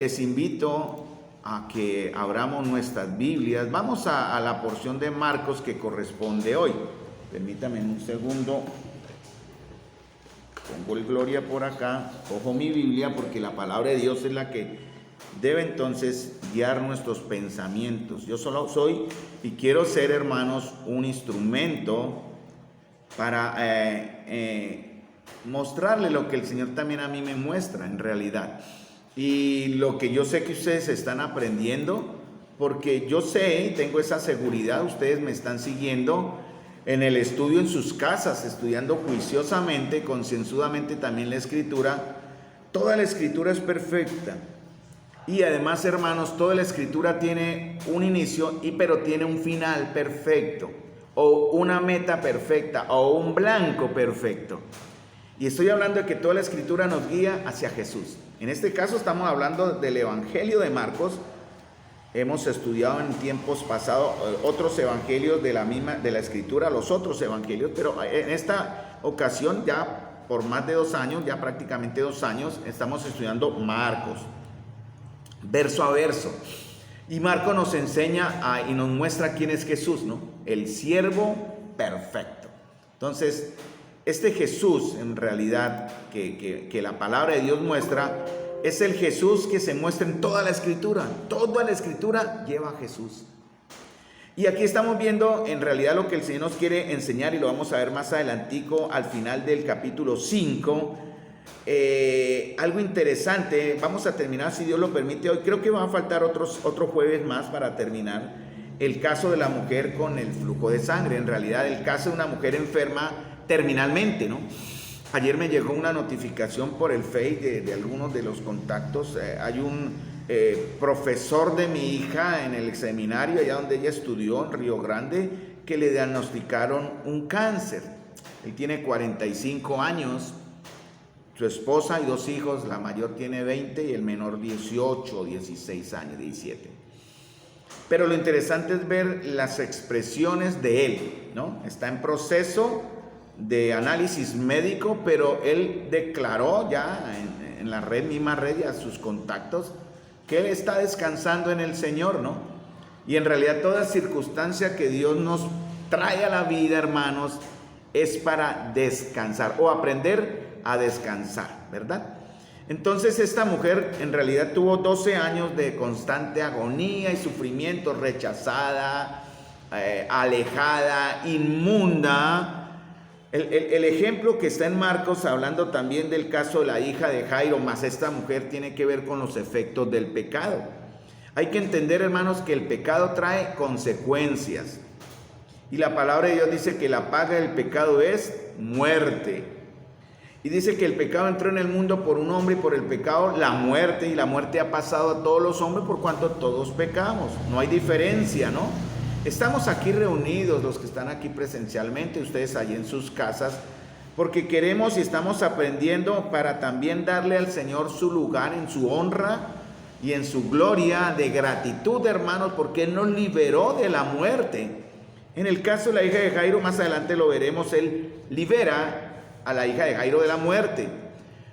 Les invito a que abramos nuestras Biblias. Vamos a la porción de Marcos que corresponde hoy. Permítame un segundo. Pongo el Gloria por acá. Cojo mi Biblia porque la palabra de Dios es la que debe entonces guiar nuestros pensamientos. Yo solo soy y quiero ser, hermanos, un instrumento para mostrarle lo que el Señor también a mí me muestra en realidad. Y lo que yo sé que ustedes están aprendiendo, porque yo sé y tengo esa seguridad, ustedes me están siguiendo en el estudio en sus casas, estudiando juiciosamente, concienzudamente también la Escritura. Toda la Escritura es perfecta. Y además, hermanos, toda la Escritura tiene un inicio, pero tiene un final perfecto, o una meta perfecta, o un blanco perfecto. Y estoy hablando de que toda la Escritura nos guía hacia Jesús. En este caso estamos hablando del Evangelio de Marcos. Hemos estudiado en tiempos pasados otros evangelios de la Escritura, los otros evangelios, pero en esta ocasión ya por más de 2 años, ya prácticamente 2 años, estamos estudiando Marcos, verso a verso. Y Marcos nos enseña y nos muestra quién es Jesús, ¿no? El siervo perfecto. Entonces, este Jesús, en realidad, que la palabra de Dios muestra, es el Jesús que se muestra en toda la Escritura. Toda la Escritura lleva a Jesús. Y aquí estamos viendo, en realidad, lo que el Señor nos quiere enseñar, y lo vamos a ver más adelantico, al final del capítulo 5. Algo interesante, vamos a terminar, si Dios lo permite, hoy. Creo que va a faltar otro jueves más para terminar. El caso de la mujer con el flujo de sangre, en realidad, el caso de una mujer enferma terminalmente, ¿no? Ayer me llegó una notificación por el Face de algunos de los contactos. Hay un profesor de mi hija en el seminario, allá donde ella estudió, en Río Grande, que le diagnosticaron un cáncer. Él tiene 45 años, su esposa y 2 hijos, la mayor tiene 20 y el menor 18, 16 años, 17. Pero lo interesante es ver las expresiones de él, ¿no? Está en proceso de análisis médico, pero él declaró ya en la misma red y a sus contactos que él está descansando en el Señor, ¿no? Y en realidad toda circunstancia que Dios nos trae a la vida, hermanos, es para descansar o aprender a descansar, ¿verdad? Entonces esta mujer en realidad tuvo 12 años de constante agonía y sufrimiento, rechazada, alejada, inmunda. El ejemplo que está en Marcos, hablando también del caso de la hija de Jairo, más esta mujer, tiene que ver con los efectos del pecado. Hay que entender, hermanos, que el pecado trae consecuencias. Y la palabra de Dios dice que la paga del pecado es muerte. Y dice que el pecado entró en el mundo por un hombre y por el pecado la muerte. Y la muerte ha pasado a todos los hombres por cuanto todos pecamos. No hay diferencia, ¿no? Estamos aquí reunidos, los que están aquí presencialmente, ustedes allí en sus casas, porque queremos y estamos aprendiendo para también darle al Señor su lugar en su honra y en su gloria de gratitud, hermanos, porque Él nos liberó de la muerte. En el caso de la hija de Jairo, más adelante lo veremos, Él libera a la hija de Jairo de la muerte,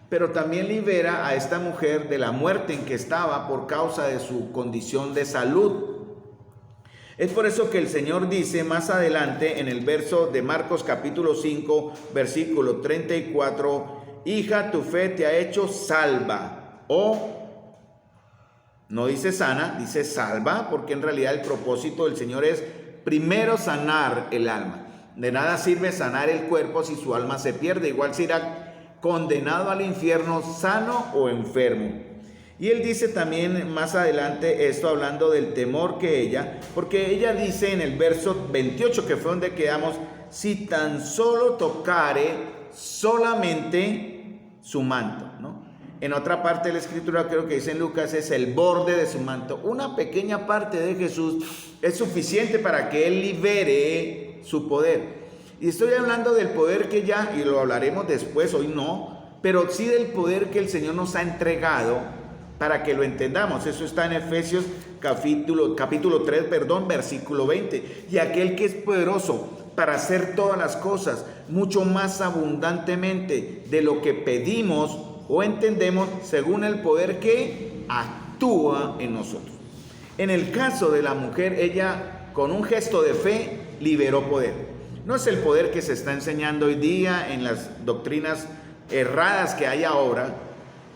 pero también libera a esta mujer de la muerte en que estaba por causa de su condición de salud. Es por eso que el Señor dice más adelante en el verso de Marcos capítulo 5, versículo 34, hija, tu fe te ha hecho salva. O no dice sana, dice salva, porque en realidad el propósito del Señor es primero sanar el alma. De nada sirve sanar el cuerpo si su alma se pierde. Igual será condenado al infierno sano o enfermo. Y él dice también más adelante esto, hablando del temor que ella, porque ella dice en el verso 28, que fue donde quedamos, si tan solo tocare solamente su manto, ¿no? En otra parte de la Escritura, creo que dice en Lucas, es el borde de su manto. Una pequeña parte de Jesús es suficiente para que Él libere su poder. Y estoy hablando del poder que ya, y lo hablaremos después, hoy no, pero sí del poder que el Señor nos ha entregado para que lo entendamos. Eso está en Efesios capítulo 3, versículo 20. Y aquel que es poderoso para hacer todas las cosas mucho más abundantemente de lo que pedimos o entendemos, según el poder que actúa actúa en nosotros. En el caso de la mujer, ella con un gesto de fe liberó poder. No es el poder que se está enseñando hoy día en las doctrinas erradas que hay ahora,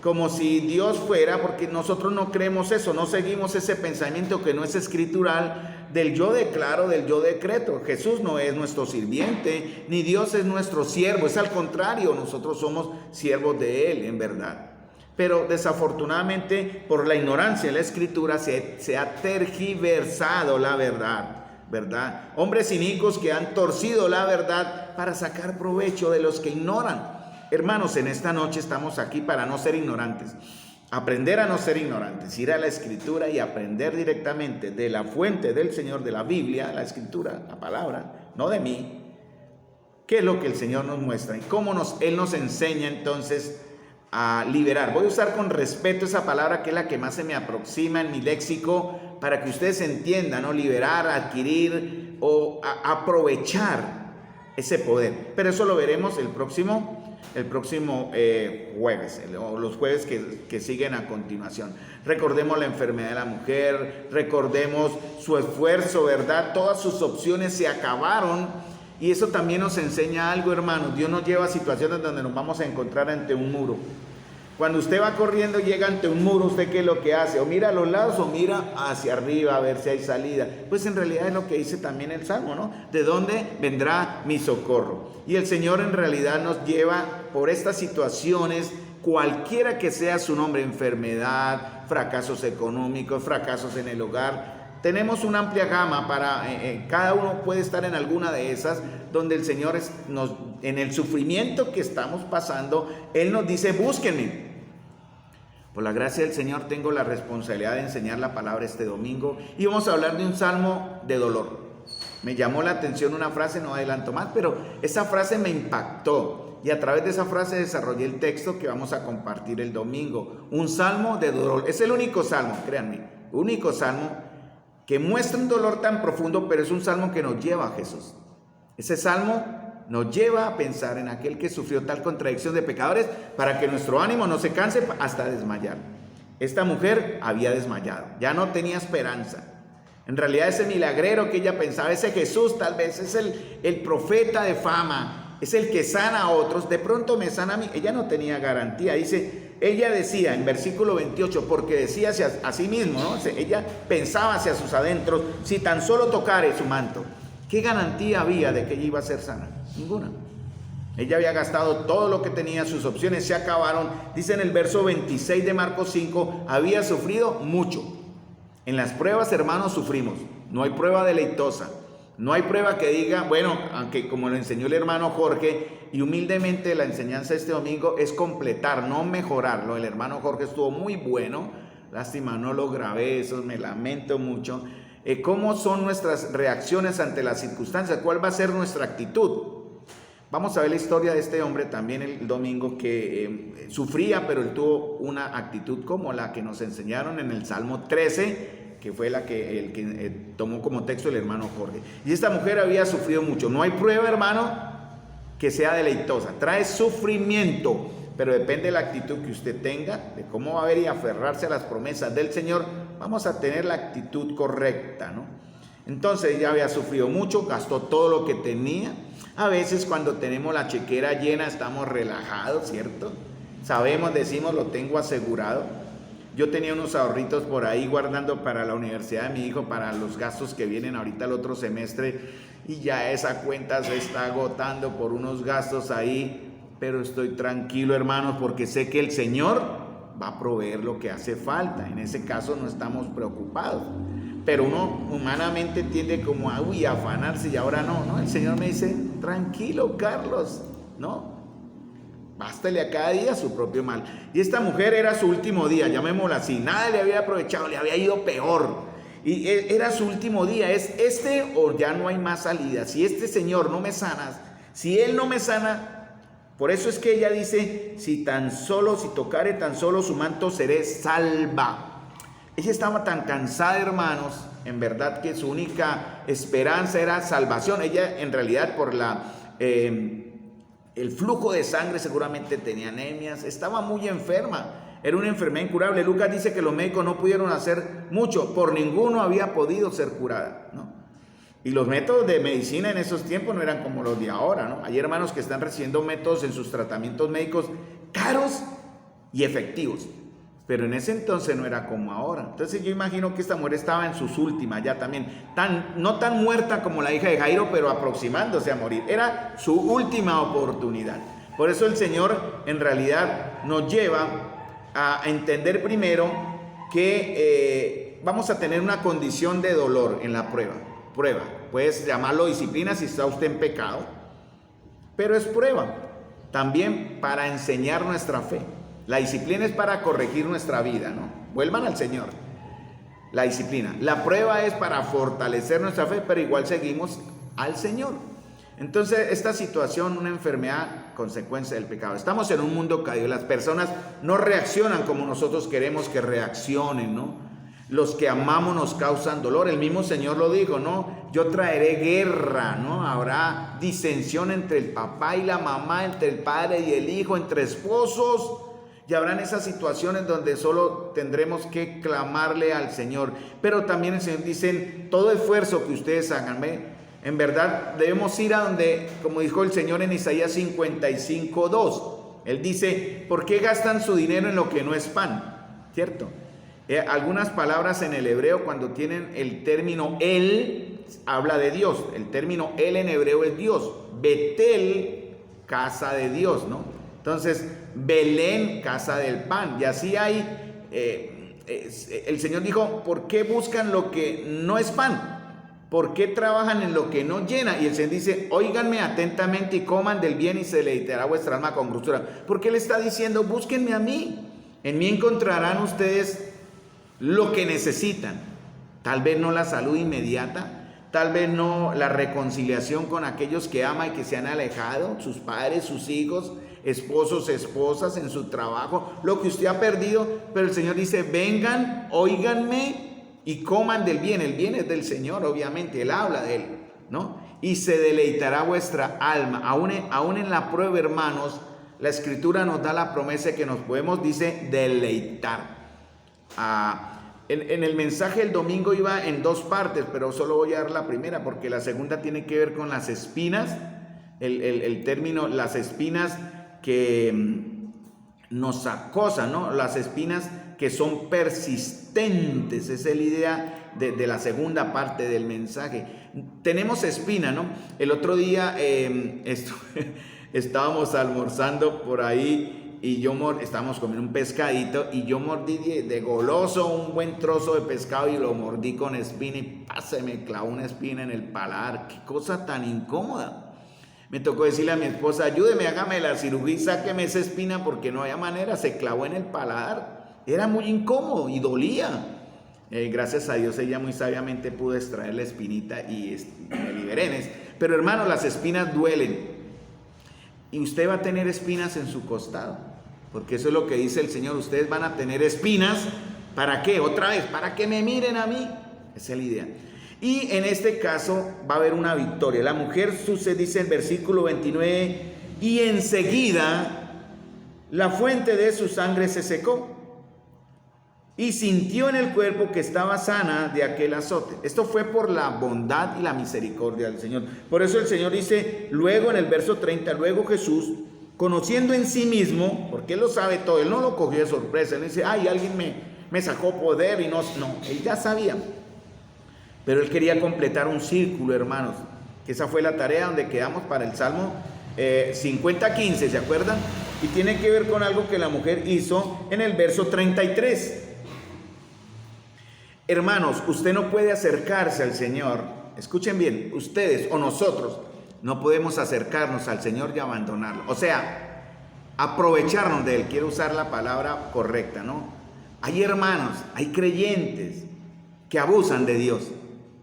como si Dios fuera, porque nosotros no creemos eso, no seguimos ese pensamiento que no es escritural del yo declaro, del yo decreto. Jesús no es nuestro sirviente, ni Dios es nuestro siervo, es al contrario, nosotros somos siervos de Él, en verdad. Pero desafortunadamente por la ignorancia de la escritura se ha tergiversado la verdad. Hombres inicuos que han torcido la verdad para sacar provecho de los que ignoran. Hermanos, en esta noche estamos aquí para no ser ignorantes, aprender a no ser ignorantes, ir a la escritura y aprender directamente de la fuente del Señor, de la Biblia, la escritura, la palabra, no de mí, qué es lo que el Señor nos muestra y cómo Él nos enseña entonces a liberar. Voy a usar con respeto esa palabra que es la que más se me aproxima en mi léxico para que ustedes entiendan, ¿no? Liberar, adquirir o aprovechar ese poder. Pero eso lo veremos el próximo jueves, o los jueves que siguen a continuación. Recordemos la enfermedad de la mujer, recordemos su esfuerzo, ¿verdad? Todas sus opciones se acabaron. Y eso también nos enseña algo, hermanos. Dios nos lleva a situaciones donde nos vamos a encontrar ante un muro. Cuando usted va corriendo y llega ante un muro, ¿usted qué es lo que hace? O mira a los lados o mira hacia arriba a ver si hay salida. Pues en realidad es lo que dice también el Salmo, ¿no? ¿De dónde vendrá mi socorro? Y el Señor en realidad nos lleva por estas situaciones, cualquiera que sea su nombre, enfermedad, fracasos económicos, fracasos en el hogar. Tenemos una amplia gama para, cada uno puede estar en alguna de esas, donde el Señor en el sufrimiento que estamos pasando, Él nos dice, búsquenme. Por la gracia del Señor tengo la responsabilidad de enseñar la palabra este domingo y vamos a hablar de un salmo de dolor. Me llamó la atención una frase, no adelanto más, pero esa frase me impactó y a través de esa frase desarrollé el texto que vamos a compartir el domingo. Un salmo de dolor, es el único salmo, créanme, único salmo que muestra un dolor tan profundo, pero es un salmo que nos lleva a Jesús. Ese salmo nos lleva a pensar en aquel que sufrió tal contradicción de pecadores para que nuestro ánimo no se canse hasta desmayar. Esta mujer había desmayado, ya no tenía esperanza. En realidad ese milagrero que ella pensaba, ese Jesús tal vez es el profeta de fama, es el que sana a otros, de pronto me sana a mí. Ella no tenía garantía, ella decía en versículo 28, porque decía hacia a sí mismo, ¿no? Ella pensaba hacia sus adentros, si tan solo tocare su manto. ¿Qué garantía había de que ella iba a ser sana? Ninguna. Ella había gastado todo lo que tenía, sus opciones se acabaron. Dice en el verso 26 de Marcos 5, había sufrido mucho. En las pruebas, hermanos, sufrimos. No hay prueba deleitosa. No hay prueba que diga, bueno, aunque como lo enseñó el hermano Jorge, y humildemente la enseñanza de este domingo es completar, no mejorarlo. El hermano Jorge estuvo muy bueno, lástima no lo grabé, eso me lamento mucho. ¿Cómo son nuestras reacciones ante las circunstancias? ¿Cuál va a ser nuestra actitud? Vamos a ver la historia de este hombre también el domingo que sufría, pero él tuvo una actitud como la que nos enseñaron en el Salmo 13, que fue el que tomó como texto el hermano Jorge. Y esta mujer había sufrido mucho. No hay prueba, hermano, que sea deleitosa. Trae sufrimiento, pero depende de la actitud que usted tenga, de cómo va a ver y aferrarse a las promesas del Señor. Vamos a tener la actitud correcta, ¿no? Entonces ella había sufrido mucho, gastó todo lo que tenía. A veces cuando tenemos la chequera llena estamos relajados, ¿cierto? Sabemos, decimos, lo tengo asegurado. Yo tenía unos ahorritos por ahí guardando para la universidad de mi hijo, para los gastos que vienen ahorita el otro semestre, y ya esa cuenta se está agotando por unos gastos ahí, pero estoy tranquilo, hermanos, porque sé que el Señor va a proveer lo que hace falta. En ese caso no estamos preocupados, pero uno humanamente tiende como a afanarse y ahora no, el Señor me dice, tranquilo, Carlos, ¿no? Bástale a cada día su propio mal. Y esta mujer era su último día, llamémosla así, nada le había aprovechado, le había ido peor. Y era su último día, es este o ya no hay más salida. Si este Señor no me sana, si Él no me sana, por eso es que ella dice, si tocare tan solo su manto seré salva. Ella estaba tan cansada, hermanos, en verdad que su única esperanza era salvación. Ella en realidad por el flujo de sangre seguramente tenía anemias, estaba muy enferma. Era una enfermedad incurable. Lucas dice que los médicos no pudieron hacer mucho, por ninguno había podido ser curada, ¿no? Y los métodos de medicina en esos tiempos no eran como los de ahora, ¿no? Hay hermanos que están recibiendo métodos en sus tratamientos médicos caros y efectivos, pero en ese entonces no era como ahora. Entonces yo imagino que esta mujer estaba en sus últimas ya también, no tan muerta como la hija de Jairo, pero aproximándose a morir. Era su última oportunidad. Por eso el Señor en realidad nos lleva a entender primero que vamos a tener una condición de dolor en la prueba. Puedes llamarlo disciplina si está usted en pecado, pero es prueba también para enseñar nuestra fe. La disciplina es para corregir nuestra vida, ¿no? Vuelvan al Señor. La disciplina. La prueba es para fortalecer nuestra fe, pero igual seguimos al Señor. Entonces, esta situación, una enfermedad, consecuencia del pecado. Estamos en un mundo caído. Las personas no reaccionan como nosotros queremos que reaccionen, ¿no? Los que amamos nos causan dolor. El mismo Señor lo dijo, ¿no? Yo traeré guerra, ¿no? Habrá disensión entre el papá y la mamá, entre el padre y el hijo, entre esposos. Y habrán esas situaciones donde solo tendremos que clamarle al Señor. Pero también el Señor dice, todo esfuerzo que ustedes hagan, en verdad debemos ir a donde, como dijo el Señor en Isaías 55:2. Él dice, ¿por qué gastan su dinero en lo que no es pan? ¿Cierto? Algunas palabras en el hebreo, cuando tienen el término el, habla de Dios. El término el en hebreo es Dios. Betel, casa de Dios, ¿no? Entonces, Belén, casa del pan. Y así hay, el Señor dijo, ¿por qué buscan lo que no es pan? ¿Por qué trabajan en lo que no llena? Y el Señor dice, óiganme atentamente y coman del bien y se deleitará vuestra alma con grosura. Porque Él está diciendo, búsquenme a mí. En mí encontrarán ustedes lo que necesitan. Tal vez no la salud inmediata, tal vez no la reconciliación con aquellos que ama y que se han alejado, sus padres, sus hijos, esposos, esposas, en su trabajo, lo que usted ha perdido, pero el Señor dice, vengan, óiganme y coman del bien. El bien es del Señor, obviamente, Él habla de Él, ¿no? Y se deleitará vuestra alma. Aún en la prueba, hermanos, la Escritura nos da la promesa de que nos podemos, dice, deleitar. En el mensaje del domingo iba en dos partes, pero solo voy a dar la primera, porque la segunda tiene que ver con las espinas, el término, las espinas que nos acosan, ¿no? Las espinas que son persistentes. Esa es la idea de la segunda parte del mensaje. Tenemos espina, ¿no? El otro día estábamos almorzando por ahí y estábamos comiendo un pescadito y yo mordí de goloso un buen trozo de pescado y lo mordí con espina y se me clavó una espina en el paladar. Qué cosa tan incómoda. Me tocó decirle a mi esposa, ayúdeme, hágame la cirugía y sáqueme esa espina porque no había manera, se clavó en el paladar. Era muy incómodo y dolía. Gracias a Dios ella muy sabiamente pudo extraer la espinita y me liberé. Pero hermano, las espinas duelen. Y usted va a tener espinas en su costado, porque eso es lo que dice el Señor. Ustedes van a tener espinas, ¿para qué? Otra vez, para que me miren a mí. Esa es la idea. Y en este caso va a haber una victoria. La mujer dice en versículo 29, y enseguida la fuente de su sangre se secó y sintió en el cuerpo que estaba sana de aquel azote. Esto fue por la bondad y la misericordia del Señor. Por eso el Señor dice luego en el verso 30, luego Jesús, conociendo en sí mismo, porque Él lo sabe todo, Él no lo cogió de sorpresa, Él dice, ay, alguien me sacó poder y no, Él ya sabía. Pero Él quería completar un círculo, hermanos, que esa fue la tarea donde quedamos para el Salmo 50:15, ¿se acuerdan? Y tiene que ver con algo que la mujer hizo en el verso 33. Hermanos, usted no puede acercarse al Señor, escuchen bien, ustedes o nosotros no podemos acercarnos al Señor y abandonarlo. O sea, aprovecharnos de Él, quiero usar la palabra correcta, ¿no? Hay hermanos, hay creyentes que abusan de Dios.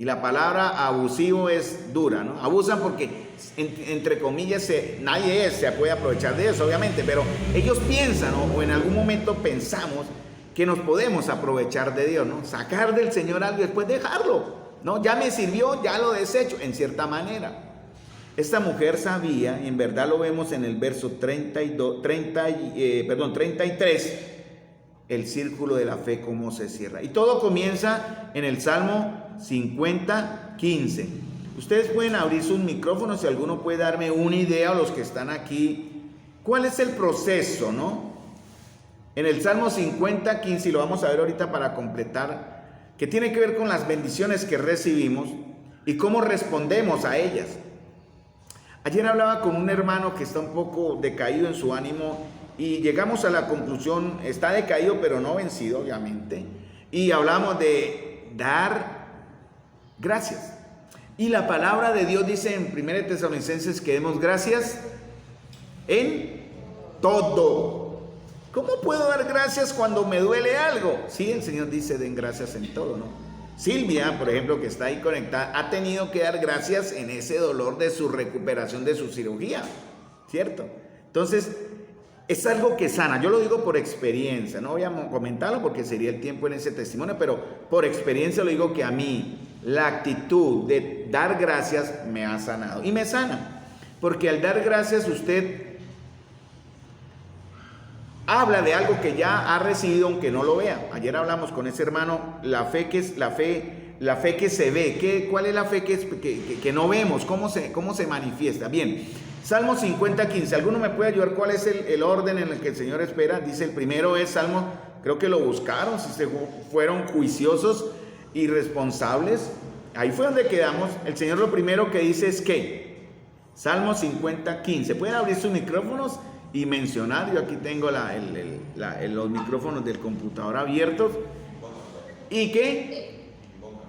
Y la palabra abusivo es dura, ¿no? Abusan porque, entre comillas, nadie se puede aprovechar de eso, obviamente, pero ellos piensan, ¿no? O en algún momento pensamos que nos podemos aprovechar de Dios, ¿no? Sacar del Señor algo y después dejarlo, ¿no? Ya me sirvió, ya lo desecho, en cierta manera. Esta mujer sabía, y en verdad lo vemos en el verso 33, el círculo de la fe cómo se cierra. Y todo comienza en el Salmo 50, 15. Ustedes pueden abrir sus micrófonos si alguno puede darme una idea, o los que están aquí, ¿cuál es el proceso, no? En el Salmo 50, 15, y lo vamos a ver ahorita para completar, que tiene que ver con las bendiciones que recibimos y cómo respondemos a ellas. Ayer hablaba con un hermano que está un poco decaído en su ánimo y llegamos a la conclusión, está decaído pero no vencido obviamente, y hablamos de dar gracias. Y la palabra de Dios dice en 1 Tesalonicenses que demos gracias en todo. ¿Cómo puedo dar gracias cuando me duele algo? Sí, el Señor dice den gracias en todo, ¿no? Silvia, por ejemplo, que está ahí conectada, ha tenido que dar gracias en ese dolor de su recuperación de su cirugía, ¿cierto? Entonces, es algo que sana. Yo lo digo por experiencia, no voy a comentarlo porque sería el tiempo en ese testimonio, pero por experiencia lo digo que a mí la actitud de dar gracias me ha sanado y me sana, porque al dar gracias usted habla de algo que ya ha recibido aunque no lo vea. Ayer hablamos con ese hermano, la fe que se ve. ¿Cuál es la fe que no vemos? ¿Cómo se manifiesta? Bien, Salmo 50, 15. ¿Alguno me puede ayudar cuál es el orden en el que el Señor espera? Dice el primero es Salmo, creo que lo buscaron, si se fueron juiciosos y responsables. Ahí fue donde quedamos. El Señor lo primero que dice es que Salmo 50, 15. ¿Pueden abrir sus micrófonos y mencionar? Yo aquí tengo los micrófonos del computador abiertos. ¿Y qué?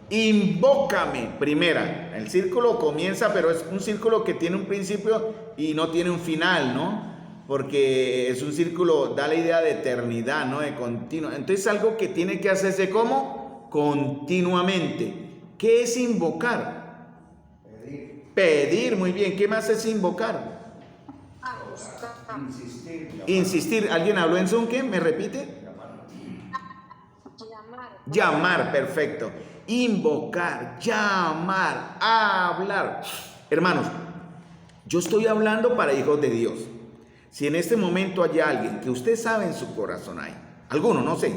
Invócame. Primera, el círculo comienza, pero es un círculo que tiene un principio y no tiene un final, ¿no? Porque es un círculo, da la idea de eternidad, ¿no? De continuo. Entonces algo que tiene que hacerse ¿cómo? Continuamente. ¿Qué es invocar? Pedir, muy bien. ¿Qué más es invocar? Insistir. ¿Alguien habló en Zoom? ¿Qué? ¿Me repite? Llamar, perfecto. Invocar, llamar, hablar. Hermanos, yo estoy hablando para hijos de Dios. Si en este momento hay alguien que usted sabe en su corazón hay, alguno, no sé,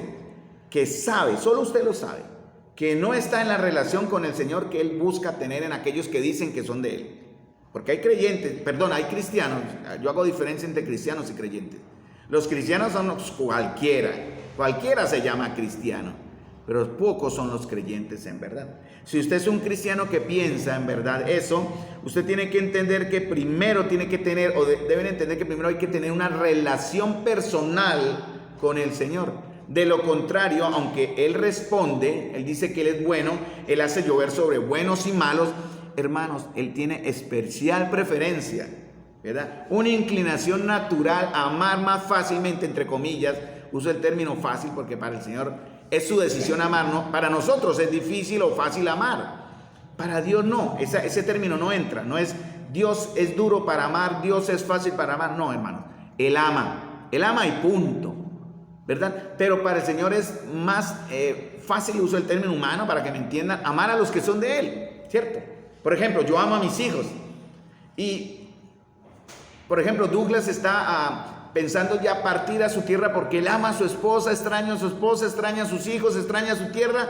que sabe, solo usted lo sabe, que no está en la relación con el Señor que Él busca tener en aquellos que dicen que son de Él. Porque hay creyentes, hay cristianos, yo hago diferencia entre cristianos y creyentes. Los cristianos son cualquiera se llama cristiano, pero pocos son los creyentes en verdad. Si usted es un cristiano que piensa en verdad eso, usted tiene que entender que primero tiene que tener, deben entender que primero hay que tener una relación personal con el Señor. De lo contrario, aunque Él responde, Él dice que Él es bueno, Él hace llover sobre buenos y malos, hermanos, Él tiene especial preferencia, ¿verdad? Una inclinación natural a amar más fácilmente, entre comillas, uso el término fácil porque para el Señor es su decisión amar, ¿no? Para nosotros es difícil o fácil amar, para Dios no, ese término no entra, no es Dios es duro para amar, Dios es fácil para amar, no, hermanos, Él ama y punto, ¿verdad? Pero para el Señor es más fácil, uso el término humano para que me entiendan, amar a los que son de Él, ¿cierto? Por ejemplo, yo amo a mis hijos y, por ejemplo, Douglas está pensando ya partir a su tierra porque él ama a su esposa, extraña a sus hijos, extraña a su tierra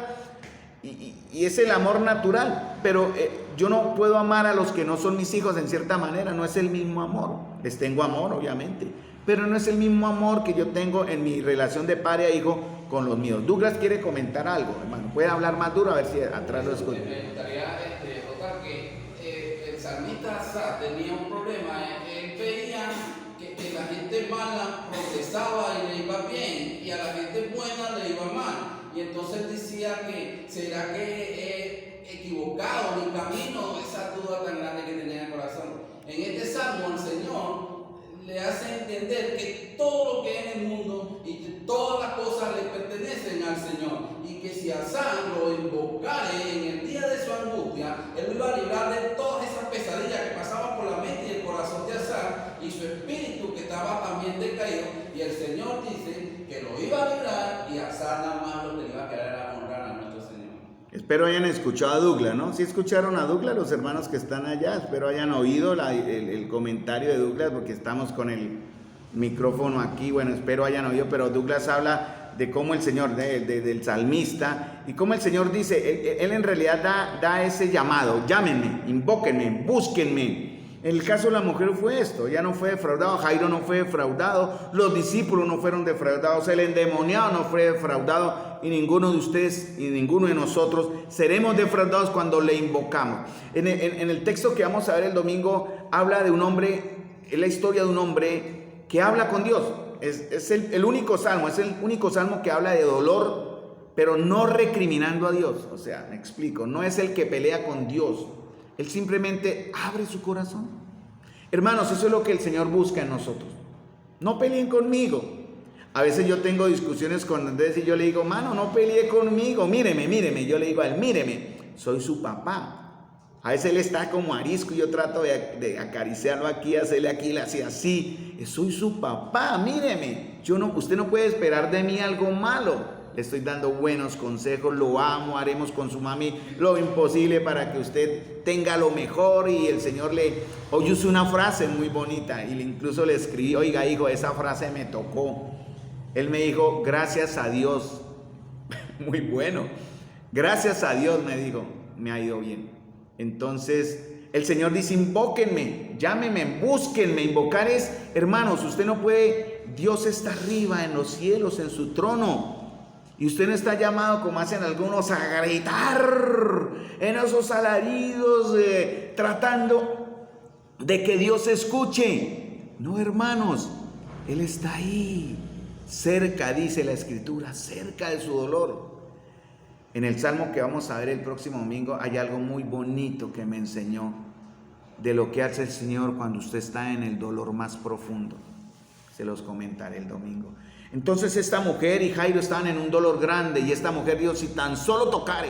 y es el amor natural. Pero yo no puedo amar a los que no son mis hijos en cierta manera, no es el mismo amor. Les tengo amor, obviamente, pero no es el mismo amor que yo tengo en mi relación de padre a hijo con los míos. Douglas quiere comentar algo, hermano, puede hablar más duro a ver si atrás lo escucho. Me gustaría notar que el salmista tenía un problema. Él veía que la gente mala progresaba y le iba bien, y a la gente buena le iba mal. Y entonces decía que será que he equivocado mi camino, esa duda tan grande que tenía en el corazón. En este salmo el Señor le hace entender que todo lo que hay en el mundo y que todas las cosas le pertenecen al Señor, y que si Asán lo invocare en el día de su angustia, él lo iba a librar de todas esas pesadillas que pasaban por la mente y el corazón de Asán y su espíritu que estaba también decaído, y el Señor dice que lo iba a librar, y Asán nada más lo que le iba a querer era honrar a nuestro Señor. Espero hayan escuchado a Douglas, ¿no? ¿Sí escucharon a Douglas, los hermanos que están allá? Espero hayan oído el comentario de Douglas, porque estamos con el micrófono aquí. Bueno, espero hayan oído, pero Douglas habla de cómo el Señor, del salmista, y cómo el Señor dice, Él en realidad da ese llamado: llámenme, invóquenme, búsquenme. En el caso de la mujer fue esto: ella no fue defraudado, Jairo no fue defraudado, los discípulos no fueron defraudados, el endemoniado no fue defraudado, y ninguno de ustedes y ninguno de nosotros seremos defraudados cuando le invocamos. En el texto que vamos a ver el domingo, habla de un hombre, es la historia de un hombre que habla con Dios. Es el único salmo, es el único salmo que habla de dolor, pero no recriminando a Dios. O sea, me explico, no es el que pelea con Dios. Él simplemente abre su corazón. Hermanos, eso es lo que el Señor busca en nosotros. No peleen conmigo. A veces yo tengo discusiones con Andrés y yo le digo: mano, no pelee conmigo, míreme. Yo le digo a él: míreme, soy su papá. A veces él está como arisco y yo trato de acariciarlo aquí, hacerle aquí, así. Soy su papá, míreme. Usted no puede esperar de mí algo malo. Le estoy dando buenos consejos, lo amo, haremos con su mami lo imposible para que usted tenga lo mejor. Y el Señor hoy usé una frase muy bonita y incluso le escribí: oiga, hijo, esa frase me tocó. Él me dijo: gracias a Dios. Muy bueno. Gracias a Dios, me dijo, me ha ido bien. Entonces el Señor dice: invóquenme, llámenme, búsquenme. Invocar es, hermanos, usted no puede, Dios está arriba en los cielos, en su trono. Y usted no está llamado, como hacen algunos, a gritar en esos alaridos, tratando de que Dios escuche. No, hermanos, Él está ahí, cerca, dice la Escritura, cerca de su dolor. En el Salmo que vamos a ver el próximo domingo hay algo muy bonito que me enseñó de lo que hace el Señor cuando usted está en el dolor más profundo. Se los comentaré el domingo. Entonces esta mujer y Jairo estaban en un dolor grande, y esta mujer dijo: si tan solo tocare,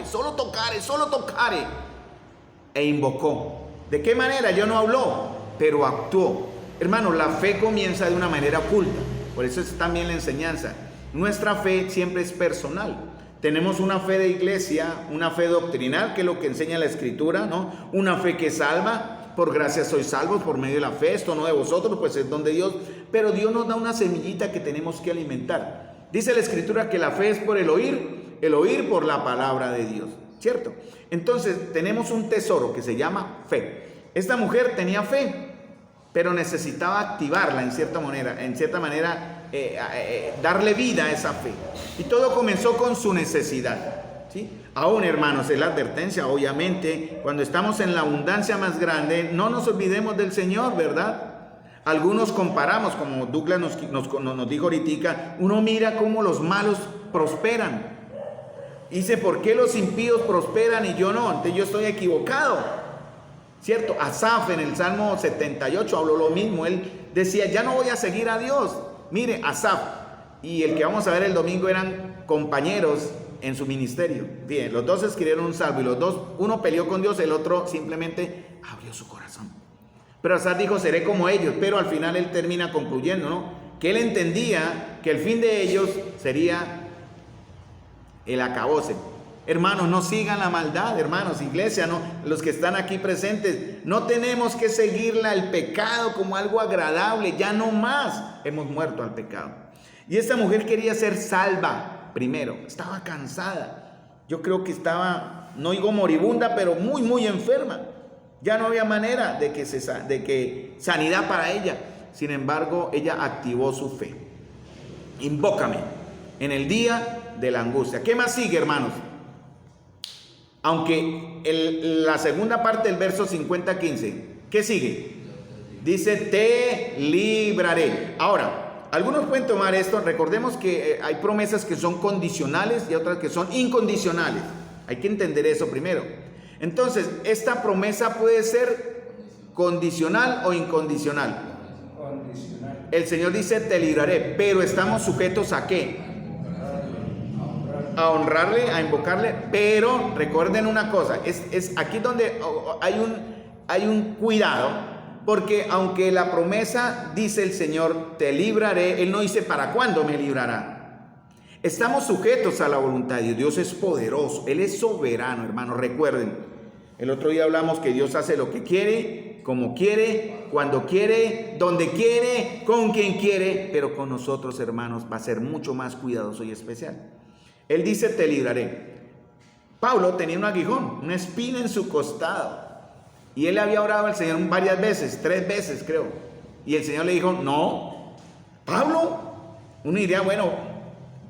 e invocó. ¿De qué manera? Yo no habló, pero actuó. Hermanos, la fe comienza de una manera oculta. Por eso es también la enseñanza. Nuestra fe siempre es personal. Tenemos una fe de iglesia, una fe doctrinal, que es lo que enseña la Escritura, ¿no? Una fe que salva. Por gracia sois salvos por medio de la fe, esto no de vosotros, pues es don de Dios. Pero Dios nos da una semillita que tenemos que alimentar. Dice la Escritura que la fe es por el oír por la palabra de Dios, ¿cierto? Entonces tenemos un tesoro que se llama fe. Esta mujer tenía fe, pero necesitaba activarla en cierta manera, darle vida a esa fe. Y todo comenzó con su necesidad, ¿sí? Aún, hermanos, es la advertencia, obviamente, cuando estamos en la abundancia más grande, no nos olvidemos del Señor, ¿verdad? Algunos comparamos, como Douglas nos dijo ahorita, uno mira cómo los malos prosperan. Dice: ¿por qué los impíos prosperan y yo no? Entonces yo estoy equivocado, ¿cierto? Asaf en el Salmo 78 habló lo mismo. Él decía: ya no voy a seguir a Dios. Mire, Asaf y el que vamos a ver el domingo eran compañeros en su ministerio. Bien, los dos escribieron un salmo y los dos, uno peleó con Dios, el otro simplemente abrió su corazón. Pero Asaf dijo: seré como ellos. Pero al final él termina concluyendo, ¿no?, que él entendía que el fin de ellos sería el acabose. Hermanos, no sigan la maldad, hermanos, iglesia, no, los que están aquí presentes, no tenemos que seguirla, el pecado, como algo agradable. Ya no más, hemos muerto al pecado. Y esta mujer quería ser salva. Primero, estaba cansada. Yo creo que estaba, no digo moribunda, pero muy, muy enferma. Ya no había manera de que sanidad para ella. Sin embargo, ella activó su fe. Invócame en el día de la angustia. ¿Qué más sigue, hermanos? Aunque la segunda parte del verso 50-15, ¿qué sigue? Dice: te libraré. Ahora, algunos pueden tomar esto. Recordemos que hay promesas que son condicionales y otras que son incondicionales. Hay que entender eso primero. Entonces, esta promesa puede ser condicional o incondicional. Condicional. El Señor dice: te libraré, pero estamos sujetos ¿a qué? A honrarle, a invocarle. Pero recuerden una cosa, es aquí donde hay un cuidado. Porque aunque la promesa dice el Señor: te libraré, Él no dice para cuándo me librará. Estamos sujetos a la voluntad de Dios. Dios es poderoso, Él es soberano, hermanos. Recuerden, El otro día hablamos que Dios hace lo que quiere, como quiere, cuando quiere, donde quiere, con quien quiere, pero con nosotros, hermanos, va a ser mucho más cuidadoso y especial. Él dice, te libraré. Pablo tenía un aguijón, una espina en su costado, y él había orado al Señor varias veces, 3 veces creo, y el Señor le dijo, no, Pablo. Uno diría, bueno,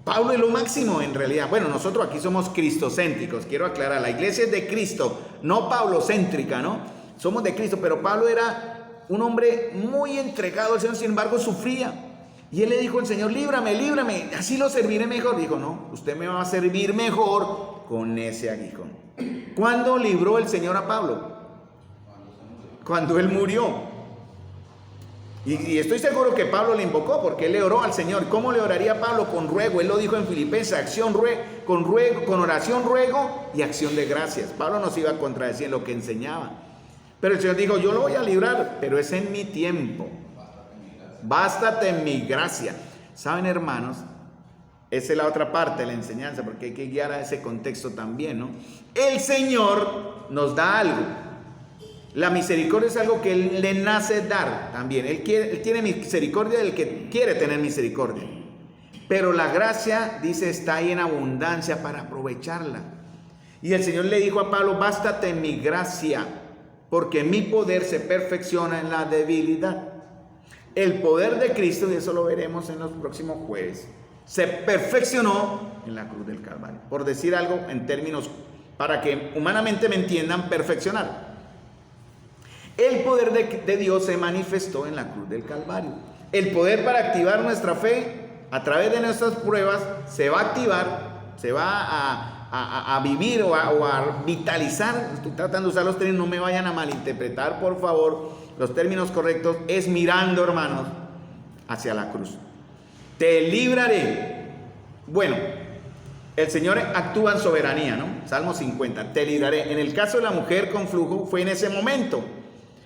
Pablo es lo máximo en realidad. Bueno, nosotros aquí somos cristocéntricos, quiero aclarar, la iglesia es de Cristo, no pablocéntrica, ¿no? Somos de Cristo, pero Pablo era un hombre muy entregado al Señor, sin embargo sufría. Y él le dijo al Señor, líbrame, líbrame, así lo serviré mejor. Dijo, no, usted me va a servir mejor con ese aguijón. ¿Cuándo libró el Señor a Pablo? Cuando él murió. Y estoy seguro que Pablo le invocó porque él le oró al Señor. ¿Cómo le oraría Pablo? Con ruego. Él lo dijo en Filipenses, con oración, ruego y acción de gracias. Pablo no se iba a contradecir en lo que enseñaba. Pero el Señor dijo, yo lo voy a librar, pero es en mi tiempo. Bástate en mi gracia. ¿Saben, hermanos? Esa es la otra parte de la enseñanza, porque hay que guiar a ese contexto también, ¿no? El Señor nos da algo. La misericordia es algo que Él le nace dar también. Él tiene misericordia del que quiere tener misericordia. Pero la gracia, dice, está ahí en abundancia para aprovecharla. Y el Señor le dijo a Pablo, bástate en mi gracia, porque mi poder se perfecciona en la debilidad. El poder de Cristo, y eso lo veremos en los próximos jueves, se perfeccionó en la cruz del Calvario. Por decir algo en términos, para que humanamente me entiendan, perfeccionar. El poder de Dios se manifestó en la cruz del Calvario. El poder para activar nuestra fe a través de nuestras pruebas se va a activar, se va a vivir o a vitalizar. Estoy tratando de usar los términos, no me vayan a malinterpretar, por favor. Los términos correctos es mirando, hermanos, hacia la cruz. Te libraré. Bueno, el Señor actúa en soberanía, ¿no? Salmo 50, te libraré. En el caso de la mujer con flujo fue en ese momento.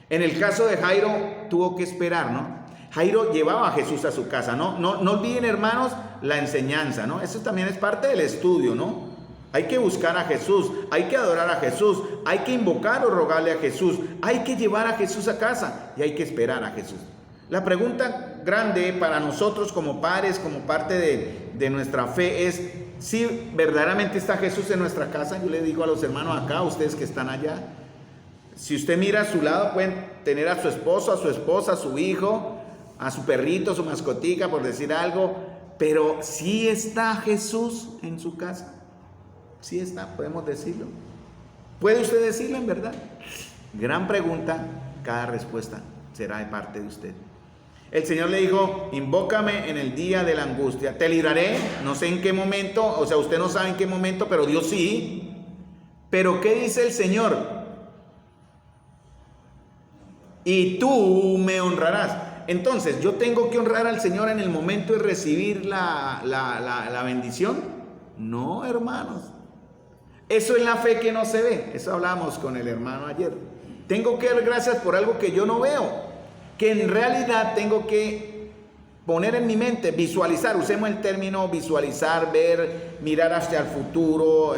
En el caso de Jairo tuvo que esperar, ¿no? Jairo llevaba a Jesús a su casa, ¿no? No olviden, hermanos, la enseñanza, ¿no? Eso también es parte del estudio, ¿no? Hay que buscar a Jesús, hay que adorar a Jesús, hay que invocar o rogarle a Jesús, hay que llevar a Jesús a casa y hay que esperar a Jesús. La pregunta grande para nosotros como padres, como parte de nuestra fe es si verdaderamente está Jesús en nuestra casa. Yo le digo a los hermanos acá, ustedes que están allá, si usted mira a su lado, pueden tener a su esposo, a su esposa, a su hijo, a su perrito, su mascotica, por decir algo, pero ¿sí está Jesús en su casa? ¿Sí está? ¿Podemos decirlo? ¿Puede usted decirlo en verdad? Gran pregunta, cada respuesta será de parte de usted. El Señor le dijo, invócame en el día de la angustia, te libraré, no sé en qué momento, o sea, usted no sabe en qué momento, pero Dios sí. Pero ¿qué dice el Señor? Y tú me honrarás. Entonces, ¿yo tengo que honrar al Señor en el momento de recibir la bendición? No, hermanos. Eso es la fe que no se ve. Eso hablábamos con el hermano ayer. Tengo que dar gracias por algo que yo no veo, que en realidad tengo que poner en mi mente, visualizar. Usemos el término visualizar, ver, mirar hacia el futuro,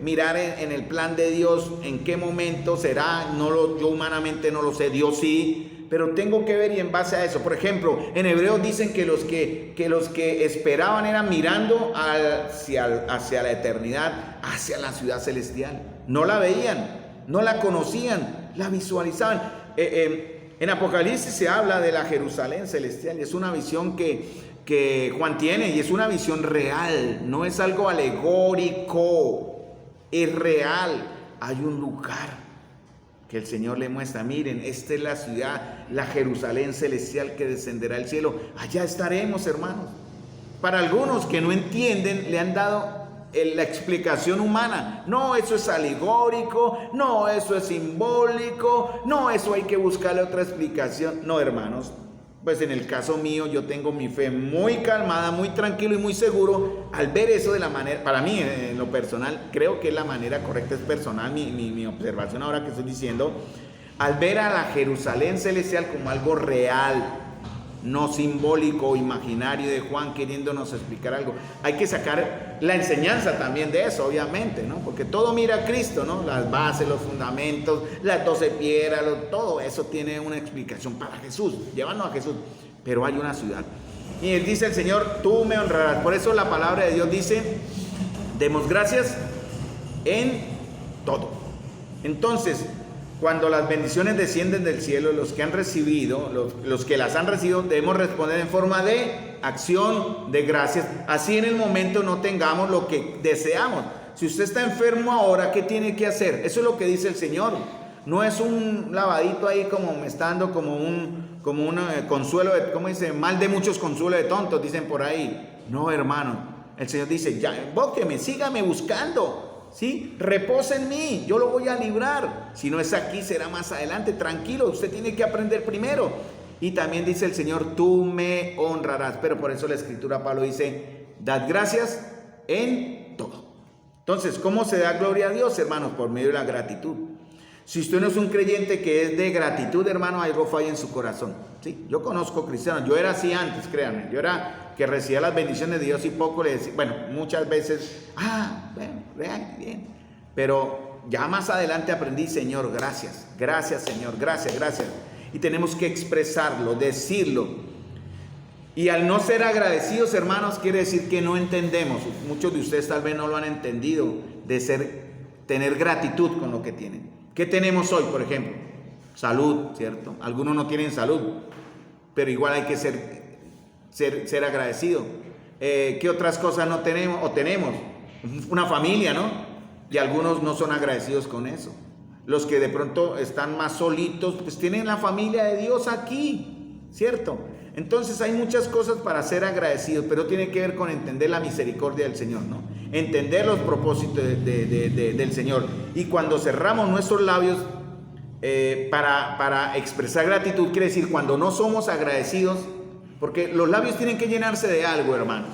mirar en el plan de Dios, en qué momento será. Yo humanamente no lo sé, Dios sí. Pero tengo que ver y en base a eso. Por ejemplo, en Hebreos dicen que los que esperaban eran mirando hacia la eternidad, hacia la ciudad celestial. No la veían, no la conocían, la visualizaban. En Apocalipsis se habla de la Jerusalén celestial. Es una visión que Juan tiene y es una visión real. No es algo alegórico, es real. Hay un lugar que el Señor le muestra, miren, esta es la ciudad, la Jerusalén celestial que descenderá al cielo. Allá estaremos, hermanos. Para algunos que no entienden, le han dado la explicación humana. No, eso es alegórico, no, eso es simbólico, no, eso hay que buscarle otra explicación. No, hermanos, pues en el caso mío yo tengo mi fe muy calmada, muy tranquilo y muy seguro al ver eso de la manera, para mí en lo personal, creo que la manera correcta, es personal, mi observación ahora que estoy diciendo, al ver a la Jerusalén celestial como algo real, no simbólico o imaginario de Juan queriéndonos explicar algo. Hay que sacar la enseñanza también de eso, obviamente, ¿no? Porque todo mira a Cristo, ¿no? Las bases, los fundamentos, las 12 piedras, todo eso tiene una explicación para Jesús, llevando a Jesús. Pero hay una ciudad. Y él dice el Señor, tú me honrarás. Por eso la palabra de Dios dice, demos gracias en todo. Entonces, cuando las bendiciones descienden del cielo, los que han recibido, los que las han recibido, debemos responder en forma de acción de gracias. Así en el momento no tengamos lo que deseamos. Si usted está enfermo ahora, ¿qué tiene que hacer? Eso es lo que dice el Señor. No es un lavadito ahí como me está dando como un consuelo, ¿cómo dice? Mal de muchos, consuelo de tontos, dicen por ahí. No, hermano. El Señor dice, ya, invóqueme, sígame buscando. ¿Sí? Reposa en mí, yo lo voy a librar. Si no es aquí, será más adelante. Tranquilo, usted tiene que aprender primero. Y también dice el Señor, tú me honrarás. Pero por eso la Escritura, Pablo dice, dad gracias en todo. Entonces, ¿cómo se da gloria a Dios, hermanos? Por medio de la gratitud. Si usted no es un creyente que es de gratitud, hermano, algo falla en su corazón. ¿Sí? Yo conozco cristianos, yo era así antes, créanme. Yo era que recibía las bendiciones de Dios y poco le decía, bueno, muchas veces, bueno, bien. Pero ya más adelante aprendí, Señor, gracias, Señor, gracias. Y tenemos que expresarlo, decirlo. Y al no ser agradecidos, hermanos, quiere decir que no entendemos. Muchos de ustedes tal vez no lo han entendido, tener gratitud con lo que tienen. ¿Qué tenemos hoy, por ejemplo? Salud, ¿cierto? Algunos no tienen salud, pero igual hay que ser agradecido. ¿Qué otras cosas no tenemos? O tenemos una familia, ¿no? Y algunos no son agradecidos con eso. Los que de pronto están más solitos, pues tienen la familia de Dios aquí, ¿cierto? Entonces hay muchas cosas para ser agradecidos, pero tiene que ver con entender la misericordia del Señor, ¿no? Entender los propósitos del Señor. Y cuando cerramos nuestros labios para expresar gratitud, quiere decir cuando no somos agradecidos, porque los labios tienen que llenarse de algo, hermano.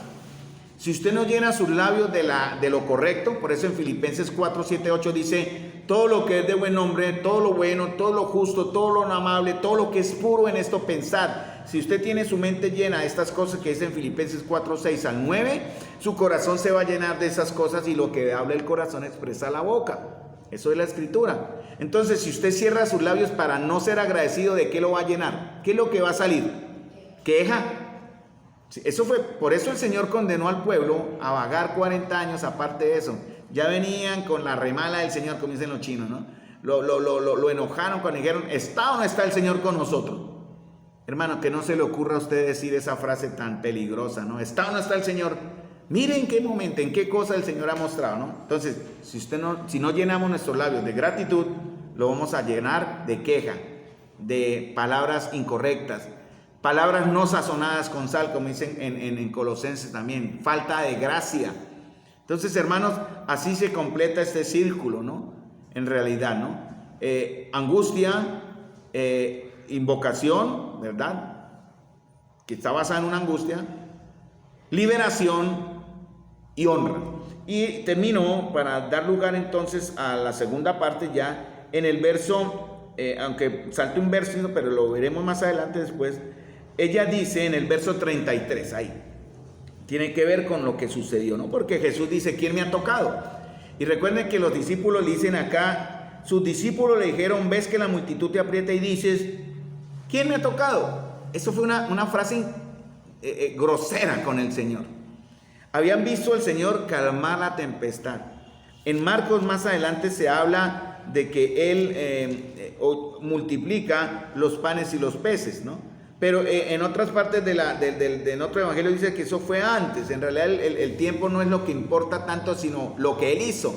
Si usted no llena sus labios de lo correcto, por eso en Filipenses 4, 7, 8 dice, todo lo que es de buen nombre, todo lo bueno, todo lo justo, todo lo amable, todo lo que es puro, en esto pensad. Si usted tiene su mente llena de estas cosas que dice en Filipenses 4, 6 al 9, su corazón se va a llenar de esas cosas y lo que habla el corazón expresa la boca. Eso es la Escritura. Entonces, si usted cierra sus labios para no ser agradecido, ¿de qué lo va a llenar? ¿Qué es lo que va a salir? Queja. Eso fue, por eso el Señor condenó al pueblo a vagar 40 años. Aparte de eso, ya venían con la remala del Señor, como dicen los chinos, ¿no? Lo enojaron cuando dijeron, ¿está o no está el Señor con nosotros? Hermano, que no se le ocurra a usted decir esa frase tan peligrosa, ¿no? ¿Está o no está el Señor? Mire en qué momento, en qué cosa el Señor ha mostrado, ¿no? Entonces, si no llenamos nuestros labios de gratitud, lo vamos a llenar de queja, de palabras incorrectas, palabras no sazonadas con sal, como dicen en Colosenses también, falta de gracia. Entonces, hermanos, así se completa este círculo, ¿no? En realidad, ¿no? Angustia, invocación, ¿verdad? Que está basada en una angustia, liberación y honra. Y termino para dar lugar entonces a la segunda parte ya en el verso, aunque salte un verso, pero lo veremos más adelante después. Ella dice en el verso 33, ahí, tiene que ver con lo que sucedió, ¿no? Porque Jesús dice, ¿quién me ha tocado? Y recuerden que los discípulos le dicen acá, sus discípulos le dijeron, ves que la multitud te aprieta y dices, ¿quién me ha tocado? Eso fue una frase grosera con el Señor. Habían visto al Señor calmar la tempestad. En Marcos más adelante se habla de que Él multiplica los panes y los peces, ¿no? Pero en otras partes en otro evangelio dice que eso fue antes. En realidad el tiempo no es lo que importa tanto, sino lo que Él hizo.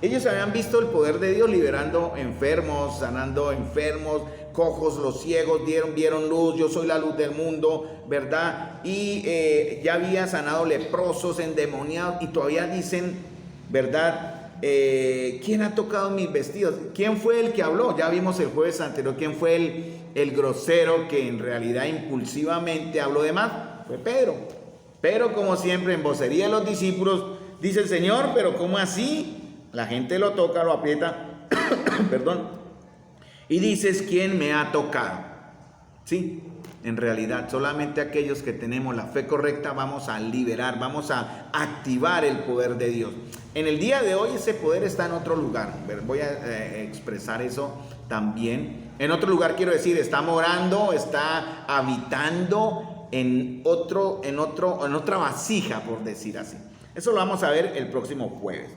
Ellos habían visto el poder de Dios liberando enfermos, sanando enfermos, cojos, los ciegos vieron luz, yo soy la luz del mundo, ¿verdad? Y ya había sanado leprosos, endemoniados, y todavía dicen, ¿verdad? ¿Quién ha tocado mis vestidos? ¿Quién fue el que habló? Ya vimos el jueves anterior quién fue el grosero que en realidad impulsivamente habló de más. Fue Pedro. Pero como siempre en vocería de los discípulos, dice el Señor, pero ¿cómo así? La gente lo toca, lo aprieta, perdón, y dices, ¿quién me ha tocado? ¿Sí? En realidad, solamente aquellos que tenemos la fe correcta vamos a liberar, vamos a activar el poder de Dios. En el día de hoy ese poder está en otro lugar. Voy a expresar eso también. En otro lugar quiero decir, está morando, está habitando en otra vasija, por decir así. Eso lo vamos a ver el próximo jueves.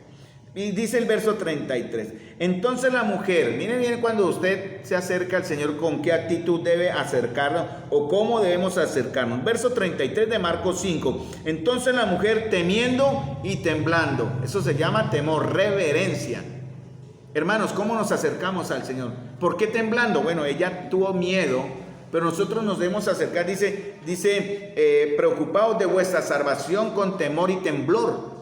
Y dice el verso 33. Entonces la mujer, miren bien cuando usted se acerca al Señor, con qué actitud debe acercarnos o cómo debemos acercarnos. Verso 33 de Marcos 5. Entonces la mujer temiendo y temblando. Eso se llama temor, reverencia. Hermanos, ¿cómo nos acercamos al Señor? ¿Por qué temblando? Bueno, ella tuvo miedo, pero nosotros nos debemos acercar. Dice preocupados de vuestra salvación con temor y temblor.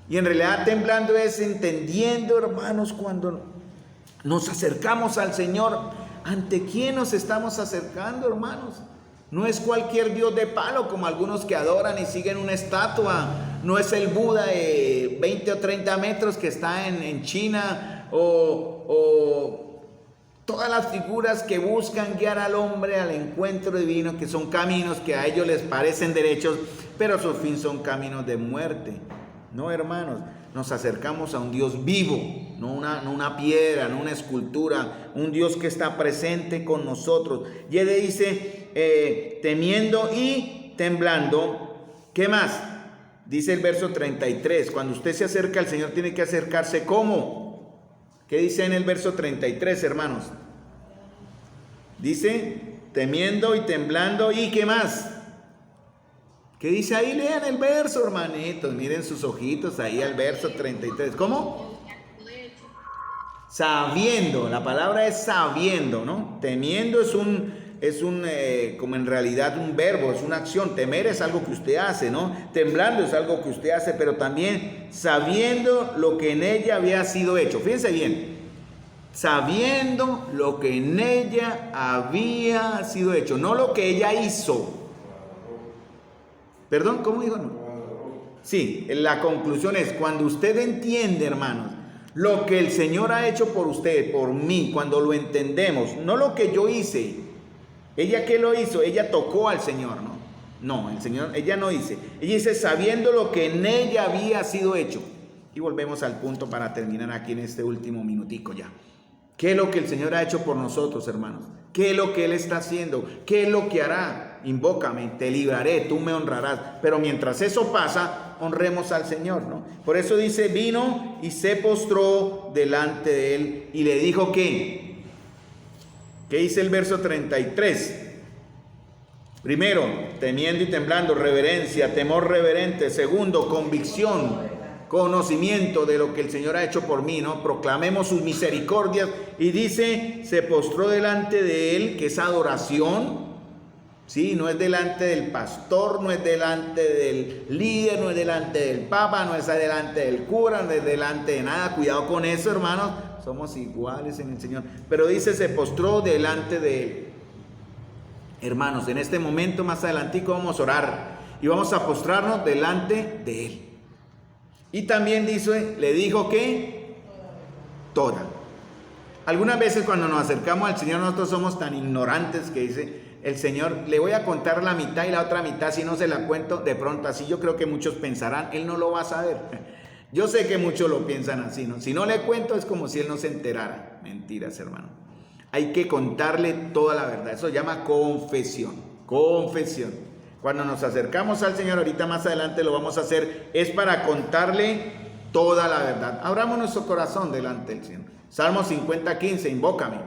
Y en realidad temblando es entendiendo, hermanos, cuando nos acercamos al Señor, ¿ante quién nos estamos acercando, hermanos? No es cualquier Dios de palo como algunos que adoran y siguen una estatua. No es el Buda de 20 o 30 metros que está en China o todas las figuras que buscan guiar al hombre al encuentro divino, que son caminos que a ellos les parecen derechos, pero su fin son caminos de muerte. No, hermanos, nos acercamos a un Dios vivo, no una piedra, no una escultura, un Dios que está presente con nosotros. Y él le dice, temiendo y temblando. ¿Qué más? Dice el verso 33, cuando usted se acerca al Señor tiene que acercarse ¿cómo? ¿Qué dice en el verso 33, hermanos? Dice, temiendo y temblando, ¿y qué más? ¿Qué dice ahí? Lean el verso, hermanitos. Miren sus ojitos ahí al verso 33. ¿Cómo? Sabiendo. La palabra es sabiendo, ¿no? Temiendo es como en realidad un verbo, es una acción. Temer es algo que usted hace, ¿no? Temblando es algo que usted hace, pero también sabiendo lo que en ella había sido hecho. Fíjense bien. Sabiendo lo que en ella había sido hecho, no lo que ella hizo. ¿Perdón? ¿Cómo dijo? No. Sí, la conclusión es, cuando usted entiende, hermanos, lo que el Señor ha hecho por usted, por mí, cuando lo entendemos, no lo que yo hice. ¿Ella qué lo hizo? Ella tocó al Señor, ¿no? No, el Señor, ella no dice. Ella dice, sabiendo lo que en ella había sido hecho. Y volvemos al punto para terminar aquí en este último minutico ya. ¿Qué es lo que el Señor ha hecho por nosotros, hermanos? ¿Qué es lo que Él está haciendo? ¿Qué es lo que hará? Invócame, te libraré, tú me honrarás. Pero mientras eso pasa, honremos al Señor, ¿no? Por eso dice, vino y se postró delante de Él y le dijo ¿qué? ¿Qué dice el verso 33? Primero, temiendo y temblando, reverencia, temor reverente. Segundo, convicción, conocimiento de lo que el Señor ha hecho por mí, ¿no? Proclamemos sus misericordias. Y dice, se postró delante de Él, que es adoración. Sí, no es delante del pastor, no es delante del líder, no es delante del papa, no es delante del cura, no es delante de nada. Cuidado con eso, hermanos. Somos iguales en el Señor. Pero dice, se postró delante de Él. Hermanos, en este momento, más adelantico, vamos a orar. Y vamos a postrarnos delante de Él. Y también dice, le dijo que toda. Algunas veces cuando nos acercamos al Señor, nosotros somos tan ignorantes que dice el Señor, le voy a contar la mitad y la otra mitad, si no se la cuento, de pronto así yo creo que muchos pensarán, Él no lo va a saber. Yo sé que muchos lo piensan así, ¿no? Si no le cuento es como si Él no se enterara. Mentiras, hermano. Hay que contarle toda la verdad. Eso se llama confesión. Confesión. Cuando nos acercamos al Señor, ahorita más adelante lo vamos a hacer, es para contarle toda la verdad. Abramos nuestro corazón delante del Señor. Salmo 50:15, invócame,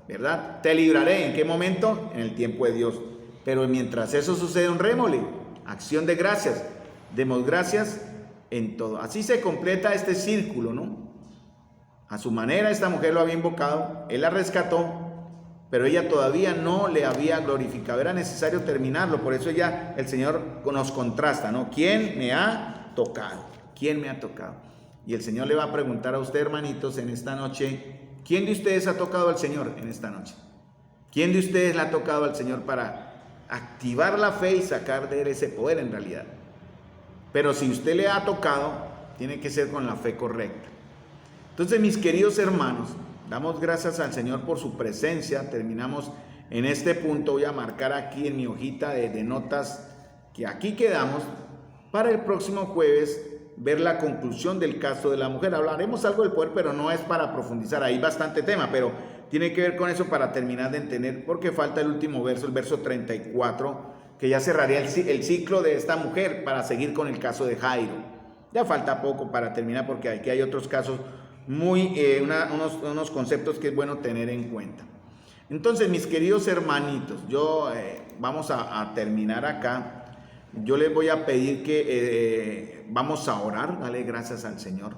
¿verdad? Te libraré. ¿En qué momento? En el tiempo de Dios. Pero mientras eso sucede, honrémosle. Acción de gracias. Demos gracias en todo. Así se completa este círculo, ¿no? A su manera esta mujer lo había invocado, Él la rescató, pero ella todavía no le había glorificado. Era necesario terminarlo. Por eso ya el Señor nos contrasta, ¿no? ¿Quién me ha tocado? ¿Quién me ha tocado? Y el Señor le va a preguntar a usted, hermanitos, en esta noche, ¿quién de ustedes ha tocado al Señor en esta noche? ¿Quién de ustedes le ha tocado al Señor para activar la fe y sacar de Él ese poder en realidad? Pero si usted le ha tocado, tiene que ser con la fe correcta. Entonces, mis queridos hermanos, damos gracias al Señor por su presencia. Terminamos En este punto voy a marcar aquí en mi hojita de notas que aquí quedamos para el próximo jueves ver la conclusión del caso de la mujer. Hablaremos algo del poder, pero no es para profundizar. Hay bastante tema, pero tiene que ver con eso para terminar de entender, porque falta el último verso, el verso 34, que ya cerraría el ciclo de esta mujer para seguir con el caso de Jairo. Ya falta poco para terminar, porque aquí hay otros casos unos conceptos que es bueno tener en cuenta. Entonces, mis queridos hermanitos, vamos a terminar acá. Yo les voy a pedir que vamos a orar, dale gracias al Señor.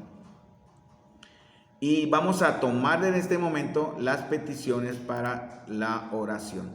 Y vamos a tomar en este momento las peticiones para la oración.